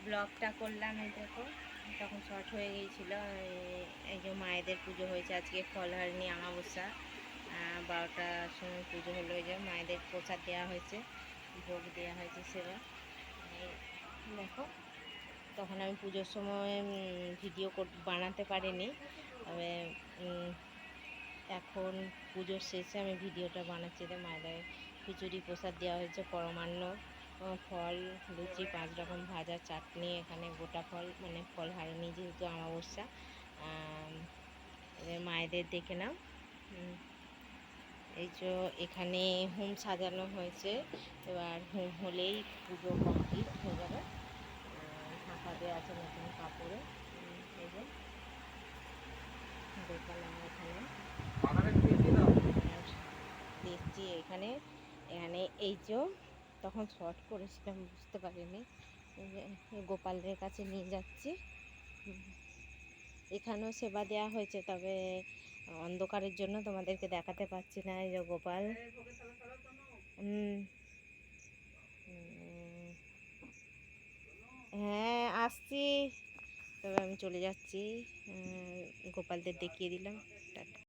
ব্লগটা করলাম, এই দেখো তখন শর্ট হয়ে গিয়েছিলো। এই যে মায়েদের পুজো হয়েছে আজকে, ফলহারিণী অমাবস্যা, 12টার সময় পুজো হলো। এই যে মায়েদের প্রসাদ দেওয়া হয়েছে, ভোগ দেওয়া হয়েছে, সেবা। এই দেখো, তখন আমি পুজোর সময় ভিডিও বানাতে পারিনি, তবে এখন পুজোর শেষে আমি ভিডিওটা বানাচ্ছি। মায়েদের খিচুড়ি প্রসাদ দেওয়া হয়েছে, পরমান্ন, ফল, লুচি, 5 রকম ভাজা, চাটনি, এখানে গোটা ফল, মানে ফল হারিনি যেহেতু অমাবস্যা। এবার মায়েদের দেখে নাও। এই যে এখানে হোম সাজানো হয়েছে, এবার হোম হলেই পুজো কমপ্লিট হয়ে যাবে। ঢাকা দেওয়া আছে নতুন কাপড়ে। এই যে দেখালাম এখানে, দেখছি এখানে এখানে এই যে তখন শর্ট করেছিলাম, বুঝতে পারিনি। গোপালের কাছে নিয়ে যাচ্ছি। এখানেও সেবা দেওয়া হয়েছে, তবে অন্ধকারের জন্য তোমাদেরকে দেখাতে পাচ্ছি না। এই যে গোপাল, হ্যাঁ আসছি, তবে আমি চলে যাচ্ছি। গোপালদের দেখিয়ে দিলাম। টাটা।